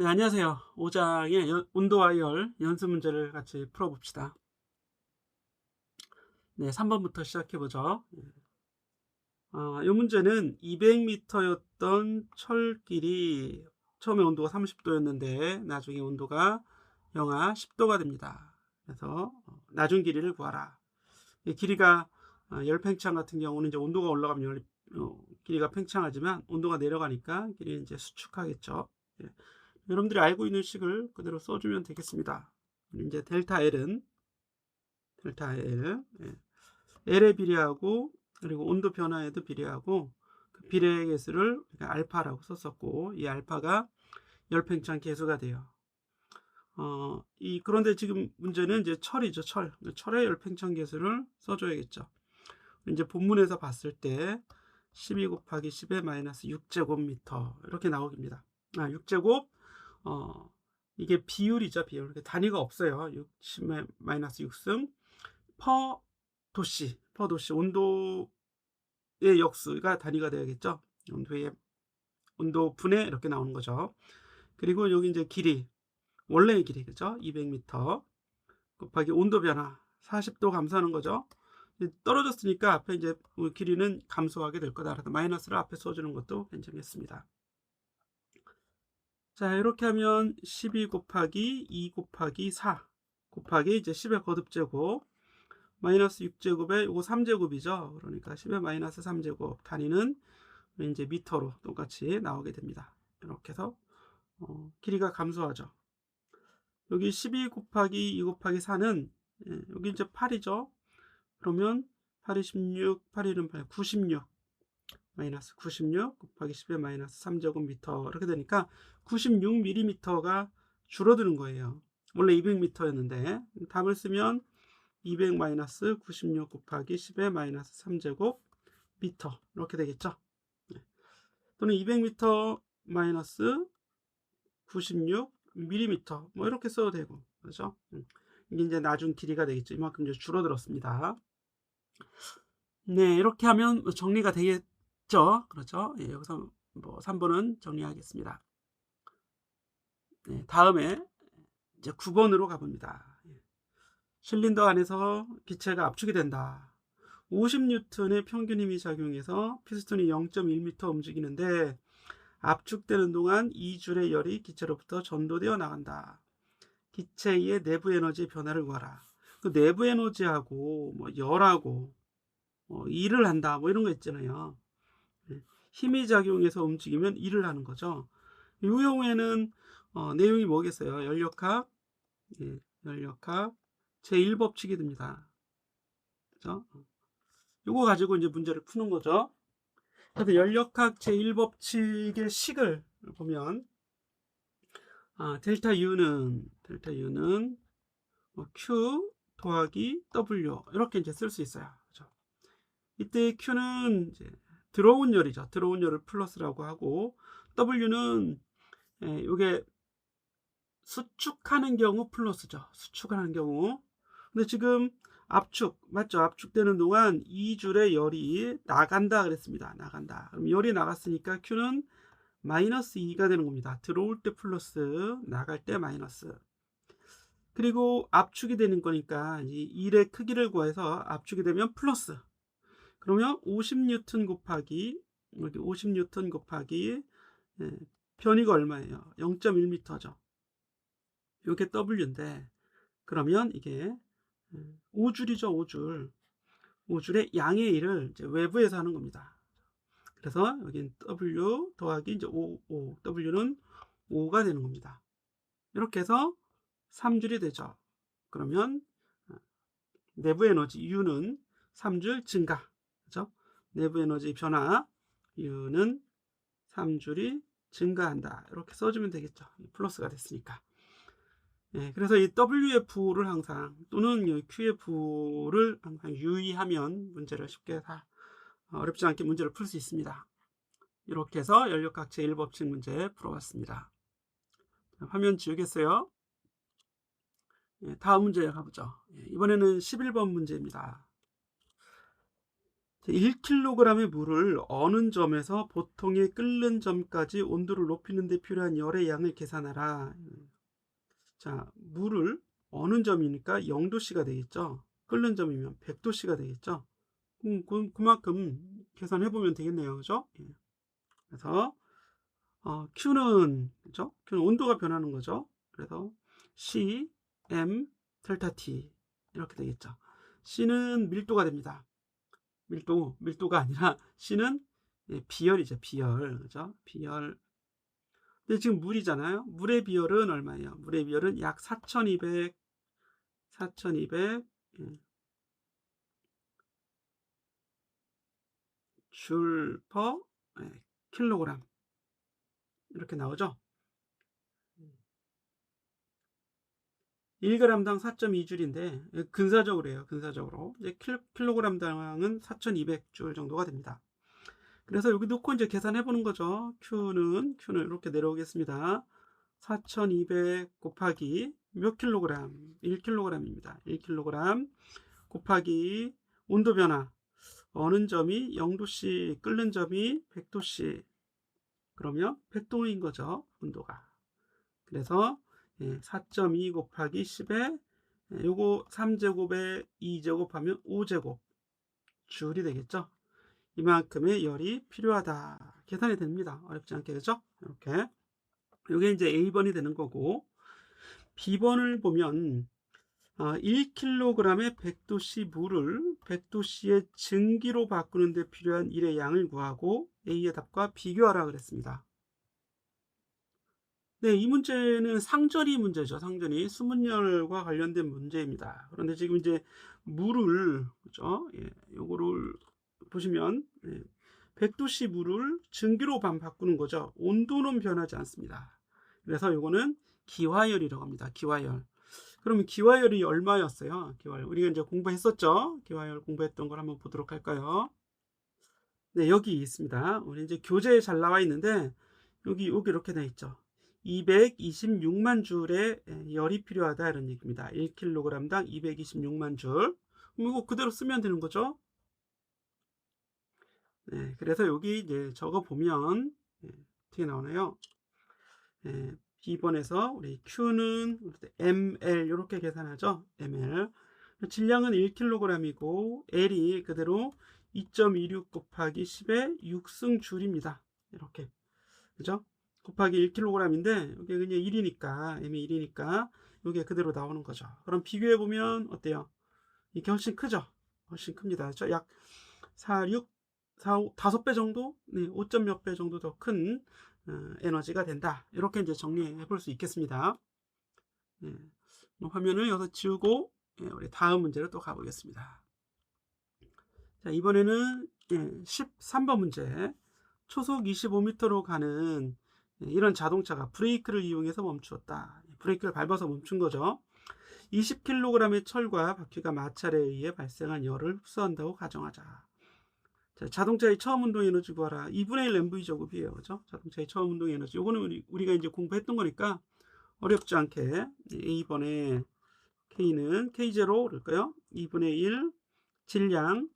네, 안녕하세요. 5장의 온도와 열 연습 문제를 같이 풀어봅시다. 네, 3번부터 시작해보죠. 이 문제는 200m였던 철길이 처음에 온도가 30도였는데 나중에 온도가 영하 10도가 됩니다. 그래서 나중 길이를 구하라. 이 길이가 열팽창 같은 경우는 이제 온도가 올라가면 길이가 팽창하지만 온도가 내려가니까 길이는 이제 수축하겠죠. 예. 여러분들이 알고 있는 식을 그대로 써주면 되겠습니다. 이제 델타 L은 델타 L, L에 비례하고 그리고 온도 변화에도 비례하고 그 비례의 개수를 알파라고 썼었고 이 알파가 열팽창 계수가 돼요. 그런데 지금 문제는 이제 철이죠, 철. 철의 열팽창 계수를 써줘야겠죠. 이제 본문에서 봤을 때 12 곱하기 10의 마이너스 6제곱미터 이렇게 나옵니다. 6제곱 이게 비율이죠, 비율. 단위가 없어요. 60의 마이너스 6승 퍼 도씨, 온도의 역수가 단위가 되야겠죠. 온도 분해 이렇게 나오는 거죠. 그리고 여기 이제 길이, 원래의 길이, 그죠? 200m 곱하기 온도 변화 40도 감소하는 거죠. 떨어졌으니까 앞에 이제 길이는 감소하게 될 거다. 그래서 마이너스를 앞에 써주는 것도 괜찮겠습니다. 자, 이렇게 하면 12 곱하기 2 곱하기 4 곱하기 이제 10의 거듭제곱 마이너스 6제곱에 이거 3제곱이죠. 그러니까 10의 마이너스 3제곱 단위는 이제 미터로 똑같이 나오게 됩니다. 이렇게 해서 길이가 감소하죠. 여기 12 곱하기 2 곱하기 4는 여기 이제 8이죠. 그러면 8이 16, 8, 1은 8, 96 마이너스 96 곱하기 10의 마이너스 3제곱미터 이렇게 되니까 96mm가 줄어드는 거예요. 원래 200m였는데 답을 쓰면 200 마이너스 96 곱하기 10의 마이너스 3제곱 미터 이렇게 되겠죠. 또는 200m 마이너스 96 밀리미터 뭐 이렇게 써도 되고, 그렇죠? 이게 이제 나중 길이가 되겠죠. 이만큼 이제 줄어들었습니다. 네, 이렇게 하면 정리가 되겠죠. 그렇죠? 예, 여기서 뭐 3번은 정리하겠습니다. 네, 다음에 이제 9번으로 가봅니다. 실린더 안에서 기체가 압축이 된다. 50N의 평균 힘이 작용해서 피스톤이 0.1m 움직이는데 압축되는 동안 이 줄의 열이 기체로부터 전도되어 나간다. 기체의 내부 에너지 변화를 구하라. 그 내부 에너지하고 뭐 열하고 일을 한다 뭐 이런 거 있잖아요. 힘이 작용해서 움직이면 일을 하는 거죠. 이 경우에는 내용이 뭐겠어요? 연력학, 연력학 제1법칙이 됩니다. 그죠? 이거 가지고 이제 문제를 푸는 거죠. 그래서 연력학 제1법칙의 식을 보면 델타 U는 Q 더하기 W 이렇게 이제 쓸 수 있어요. 그죠? 이때 Q는 이제 들어온 열이죠. 들어온 열을 플러스라고 하고 W는 이게 수축하는 경우 플러스죠. 수축하는 경우. 근데 지금 압축 맞죠? 압축되는 동안 이 줄의 열이 나간다 그랬습니다. 나간다. 그럼 열이 나갔으니까 Q는 마이너스 2가 되는 겁니다. 들어올 때 플러스, 나갈 때 마이너스. 그리고 압축이 되는 거니까 이 일의 크기를 구해서 압축이 되면 플러스. 그러면 50N 곱하기 여기 50N 곱하기 변이가 얼마예요? 0.1m죠. 이게 W인데 그러면 이게 5줄이죠. 5줄. 5줄의 양의 일을 이제 외부에서 하는 겁니다. 그래서 여긴 W 더하기 이제 5, W는 5가 되는 겁니다. 이렇게 해서 3줄이 되죠. 그러면 내부 에너지 U는 3줄 증가. 그죠? 내부 에너지 변화 U는 3줄이 증가한다. 이렇게 써주면 되겠죠. 플러스가 됐으니까. 그래서 이 WF를 항상 또는 QF를 항상 유의하면 문제를 쉽게 어렵지 않게 문제를 풀 수 있습니다. 이렇게 해서 연력학 제1법칙 문제 풀어봤습니다. 화면 지우겠어요. 다음 문제 가보죠. 이번에는 11번 문제입니다. 1kg의 물을 어는 점에서 보통의 끓는 점까지 온도를 높이는 데 필요한 열의 양을 계산하라. 자, 물을 어는 점이니까 0도씨가 되겠죠. 끓는 점이면 100도씨가 되겠죠. 그만큼 계산해 보면 되겠네요. 그죠? 예. 그래서 Q는, 그죠? Q는 온도가 변하는 거죠. 그래서 C, M, 델타 T 이렇게 되겠죠. C는 밀도가 됩니다. 밀도가 아니라 C는 비열이죠. 비열. 그죠? 비열. 근데 지금 물이잖아요. 물의 비열은 얼마예요? 물의 비열은 약 4200 줄 퍼 킬로그램 이렇게 나오죠. 1g당 4.2줄인데 근사적으로 해요. 근사적으로 이제 킬로그램당은 4200줄 정도가 됩니다. 그래서 여기 놓고 이제 계산해 보는 거죠. Q는 이렇게 내려오겠습니다. 4200 곱하기 몇 킬로그램? 1kg입니다. 1kg 곱하기 온도 변화. 어는 점이 0도씨, 끓는 점이 100도씨. 그러면 100도인 거죠. 온도가. 그래서 4.2 곱하기 10에 요거 3제곱에 2제곱 하면 5제곱 줄이 되겠죠. 이만큼의 열이 필요하다. 계산이 됩니다. 어렵지 않게. 그죠? 이렇게. 요게 이제 A번이 되는 거고, B번을 보면 1kg의 100도씨 물을 100도씨의 증기로 바꾸는 데 필요한 일의 양을 구하고 A의 답과 비교하라 그랬습니다. 네, 이 문제는 상전이 문제죠. 상전이 수문열과 관련된 문제입니다. 그런데 지금 이제 물을, 그죠? 요거를 보시면 100도씨 물을 증기로 바꾸는 거죠. 온도는 변하지 않습니다. 그래서 요거는 기화열이라고 합니다. 기화열. 그러면 기화열이 얼마였어요? 기화열. 우리가 이제 공부했었죠? 기화열 공부했던 걸 한번 보도록 할까요? 네, 여기 있습니다. 우리 이제 교재에 잘 나와 있는데, 여기 이렇게 돼 있죠. 226만 줄의 열이 필요하다 이런 얘기입니다. 1kg당 226만 줄. 그럼 이거 그대로 쓰면 되는 거죠. 네, 그래서 여기 이제 적어 보면 어떻게 나오나요? B번에서 우리 Q는 ml 이렇게 계산하죠. ml. 질량은 1kg이고 L이 그대로 2.26 곱하기 10의 6승 줄입니다. 이렇게. 그죠? 곱하기 1kg인데 여기 그냥 1이니까 m이 1이니까 이게 그대로 나오는 거죠. 그럼 비교해 보면 어때요? 이게 훨씬 크죠? 훨씬 큽니다. 그렇죠? 약 4, 6, 4, 5, 5배 정도? 네, 5점 몇 배 정도 더 큰 에너지가 된다. 이렇게 이제 정리해 볼 수 있겠습니다. 네, 화면을 여기서 지우고 우리 다음 문제로 또 가보겠습니다. 자, 이번에는 13번 문제. 초속 25m로 가는 이런 자동차가 브레이크를 이용해서 멈추었다. 브레이크를 밟아서 멈춘 거죠. 20kg의 철과 바퀴가 마찰에 의해 발생한 열을 흡수한다고 가정하자. 자, 자동차의 처음 운동 에너지 구하라. 2분의 1 MV 제곱이에요. 그죠? 자동차의 처음 운동 에너지. 요거는 우리가 이제 공부했던 거니까 어렵지 않게 A번에 K는 K0 그럴까요? 2분의 1 질량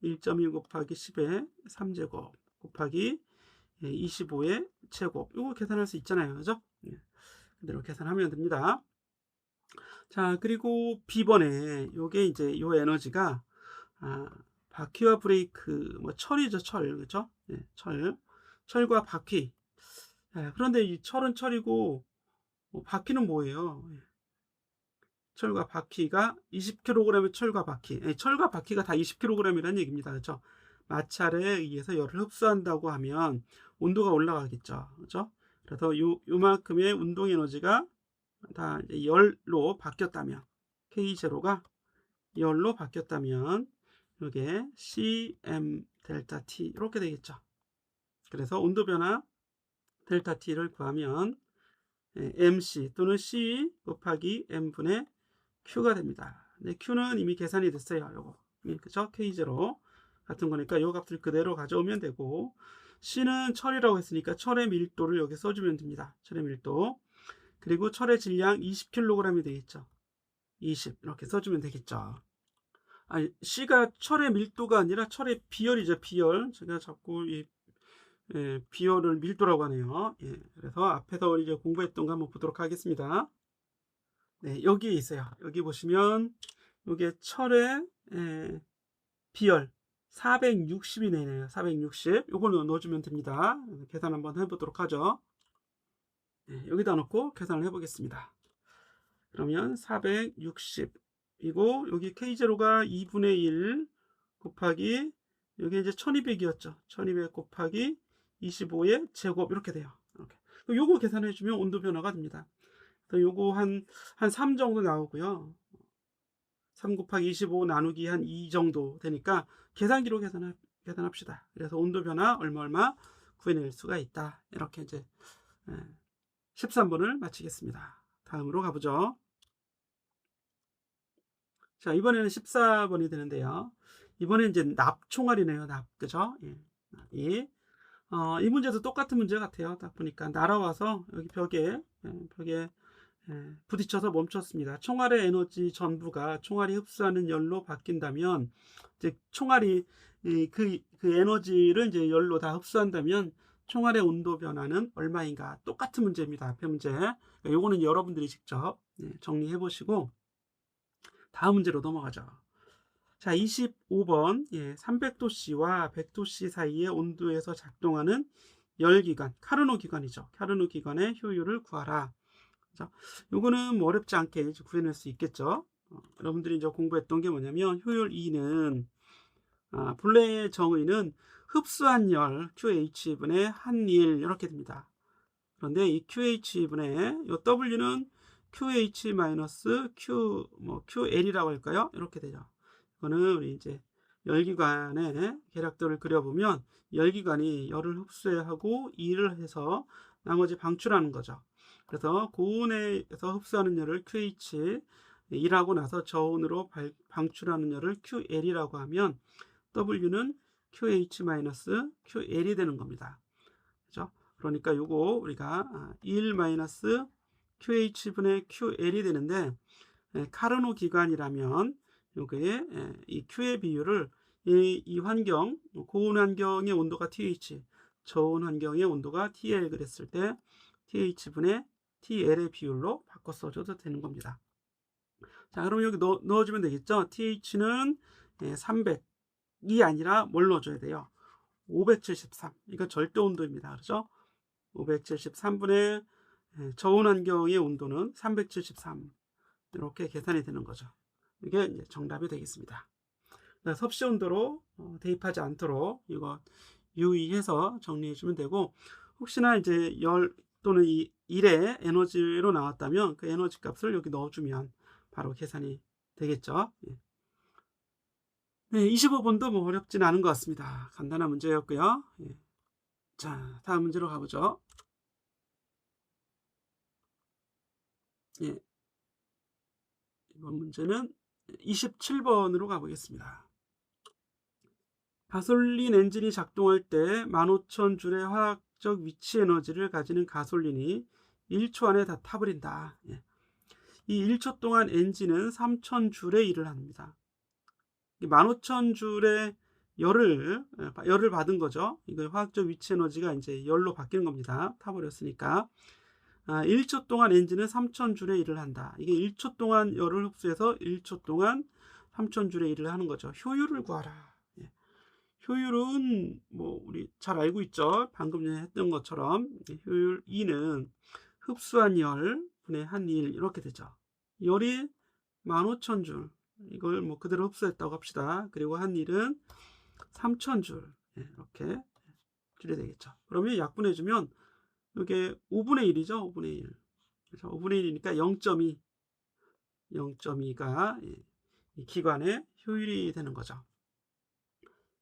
1.1 곱하기 10의 3제곱 곱하기 25의 제곱. 이거 계산할 수 있잖아요. 그죠? 그대로 계산하면 됩니다. 자, 그리고 B번에 요게 이제 요 에너지가 바퀴와 브레이크, 뭐 철이죠, 철. 그죠? 철과 바퀴. 그런데 이 철은 철이고 바퀴는 뭐예요? 철과 바퀴가 20kg의 철과 바퀴. 철과 바퀴가 다 20kg이라는 얘기입니다. 그렇죠? 마찰에 의해서 열을 흡수한다고 하면 온도가 올라가겠죠. 그렇죠? 그래서 요만큼의 운동 에너지가 다 이제 열로 바뀌었다면 K0가 열로 바뀌었다면 이게 CM 델타 T 이렇게 되겠죠. 그래서 온도 변화 델타 T를 구하면 MC 또는 C 곱하기 M분의 Q가 됩니다. 네, Q는 이미 계산이 됐어요. 요거. 그죠? K0 같은 거니까 요 값을 그대로 가져오면 되고, C는 철이라고 했으니까 철의 밀도를 여기 써주면 됩니다. 철의 밀도. 그리고 철의 질량 20kg이 되겠죠. 20 이렇게 써주면 되겠죠. C가 철의 밀도가 아니라 철의 비열이죠, 비열. 제가 자꾸 비열을 밀도라고 하네요. 예, 그래서 앞에서 이제 공부했던 거 한번 보도록 하겠습니다. 네, 여기에 있어요. 여기 보시면 이게 철의 비열 460이 내네요. 460. 요거는 넣어주면 됩니다. 계산 한번 해보도록 하죠. 네, 여기다 넣고 계산을 해보겠습니다. 그러면 460 이고 여기 K0가 2분의 1 곱하기 여기 이제 1200이었죠. 1200 곱하기 25의 제곱 이렇게 돼요. 이렇게. 요거 계산해 주면 온도 변화가 됩니다. 그래서 요거 한 3 정도 나오고요. 3 곱하기 25 나누기 한 2 정도 되니까 계산기로 계산합시다. 그래서 온도 변화 얼마 구해낼 수가 있다. 이렇게 이제 13번을 마치겠습니다. 다음으로 가보죠. 자, 이번에는 14번이 되는데요. 이번엔 이제 납총알이네요. 그죠? 예. 이 문제도 똑같은 문제 같아요. 딱 보니까 날아와서 여기 벽에 부딪혀서 멈췄습니다. 총알의 에너지 전부가 총알이 흡수하는 열로 바뀐다면, 이제 총알이 그 에너지를 이제 열로 다 흡수한다면 총알의 온도 변화는 얼마인가? 똑같은 문제입니다. 앞에 문제. 요거는 여러분들이 직접 정리해 보시고 다음 문제로 넘어가죠. 자, 25번 300도씨와 100도씨 사이의 온도에서 작동하는 열기관, 카르노 기관이죠. 카르노 기관의 효율을 구하라. 자, 요거는 뭐 어렵지 않게 구해낼 수 있겠죠. 여러분들이 이제 공부했던 게 뭐냐면 효율 E는 본래의 정의는 흡수한 열 QH분의 한일 이렇게 됩니다. 그런데 이 QH분의 요 W는 QH 마이너스 QL이라고 할까요? 이렇게 되죠. 이거는 우리 이제 열기관의 계략도를 그려보면 열기관이 열을 흡수하고 일을 해서 나머지 방출하는 거죠. 그래서 고온에서 흡수하는 열을 QH 일하고 나서 저온으로 방출하는 열을 QL이라고 하면 W는 QH 마이너스 QL이 되는 겁니다. 그죠? 그러니까 요거 우리가 1 마이너스 QH분의 QL이 되는데 카르노 기관이라면 요게 이 Q의 비율을 이 환경, 고온 환경의 온도가 TH, 저온 환경의 온도가 TL 그랬을 때 TH분의 TL의 비율로 바꿔 써줘도 되는 겁니다. 자, 그럼 여기 넣어주면 되겠죠. TH는 300이 아니라 뭘 넣어줘야 돼요? 573. 이거 절대 온도입니다. 그렇죠? 573분의 저온 환경의 온도는 373. 이렇게 계산이 되는 거죠. 이게 이제 정답이 되겠습니다. 섭씨 온도로 대입하지 않도록 이거 유의해서 정리해 주면 되고, 혹시나 이제 열 또는 이 일의 에너지로 나왔다면 그 에너지 값을 여기 넣어주면 바로 계산이 되겠죠. 네, 25번도 뭐 어렵진 않은 것 같습니다. 간단한 문제였고요. 자, 다음 문제로 가보죠. 이번 문제는 27번으로 가보겠습니다. 가솔린 엔진이 작동할 때 15,000줄의 화학적 위치 에너지를 가지는 가솔린이 1초 안에 다 타버린다. 이 1초 동안 엔진은 3,000줄의 일을 합니다. 15,000줄의 열을 받은 거죠. 이거 화학적 위치 에너지가 이제 열로 바뀌는 겁니다. 타버렸으니까. 1초 동안 엔진은 3,000줄의 일을 한다. 이게 1초 동안 열을 흡수해서 1초 동안 3,000줄의 일을 하는 거죠. 효율을 구하라. 효율은 뭐 우리 잘 알고 있죠. 방금 전에 했던 것처럼 효율 E는 흡수한 열 분의 한일 이렇게 되죠. 열이 15,000줄 이걸 뭐 그대로 흡수했다고 합시다. 그리고 한일은 3,000줄 이렇게 줄이 되겠죠. 그러면 약분해주면 이게 5분의 1이죠. 5분의 1. 그래서 5분의 1이니까 0.2. 0.2가 이 기관의 효율이 되는 거죠.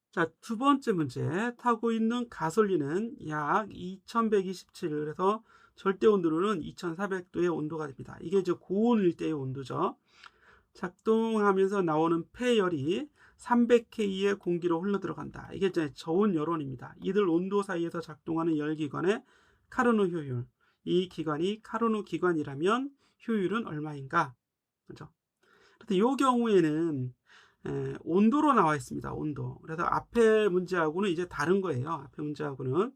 자, 두 번째 문제. 타고 있는 가솔린은 약 2127. 그래서 절대 온도로는 2400도의 온도가 됩니다. 이게 이제 고온일 때의 온도죠. 작동하면서 나오는 폐열이 300K의 공기로 흘러 들어간다. 이게 이제 저온 열원입니다. 이들 온도 사이에서 작동하는 열기관의 카르노 효율. 이 기관이 카르노 기관이라면 효율은 얼마인가? 그렇죠? 근데 이 경우에는 온도로 나와 있습니다. 온도. 그래서 앞에 문제하고는 이제 다른 거예요. 앞에 문제하고는.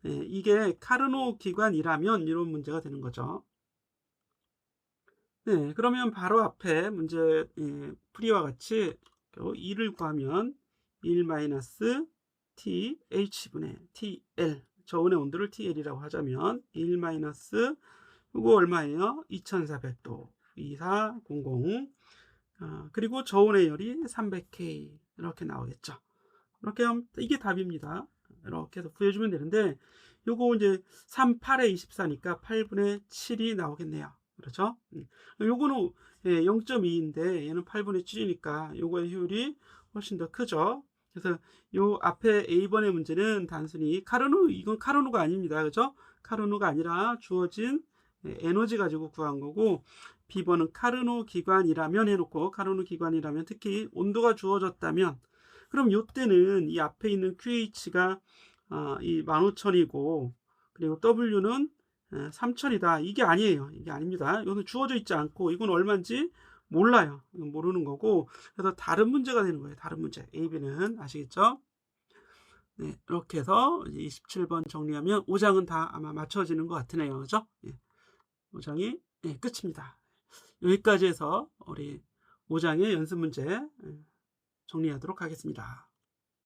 이게 카르노 기관이라면 이런 문제가 되는 거죠. 네, 그러면 바로 앞에 문제 풀이와 같이 2를 구하면 1 마이너스 T H분의 TL, 저온의 온도를 TL이라고 하자면 1 마이너스 이거 얼마예요? 2400도 2400. 그리고 저온의 열이 300K 이렇게 나오겠죠. 이렇게 하면 이게 답입니다. 이렇게 해서 구해주면 되는데 요거 이제 3, 8에 24니까 8분의 7이 나오겠네요. 그렇죠? 요거는 0.2인데 얘는 8분의 7이니까 요거의 효율이 훨씬 더 크죠. 그래서 요 앞에 A번의 문제는 단순히 카르노, 이건 카르노가 아닙니다. 그죠? 카르노가 아니라 주어진 에너지 가지고 구한 거고, B번은 카르노 기관이라면 해놓고, 카르노 기관이라면 특히 온도가 주어졌다면, 그럼 요때는 이 앞에 있는 QH가 이 15,000이고 그리고 W는 3,000이다. 이게 아니에요. 이게 아닙니다. 이거는 주어져 있지 않고 이건 얼마인지 몰라요. 이건 모르는 거고, 그래서 다른 문제가 되는 거예요. 다른 문제. A, B는 아시겠죠? 네, 이렇게 해서 27번 정리하면 5장은 다 아마 맞춰지는 것 같으네요. 그죠? 5장이 끝입니다. 여기까지 해서 우리 5장의 연습 문제 정리하도록 하겠습니다.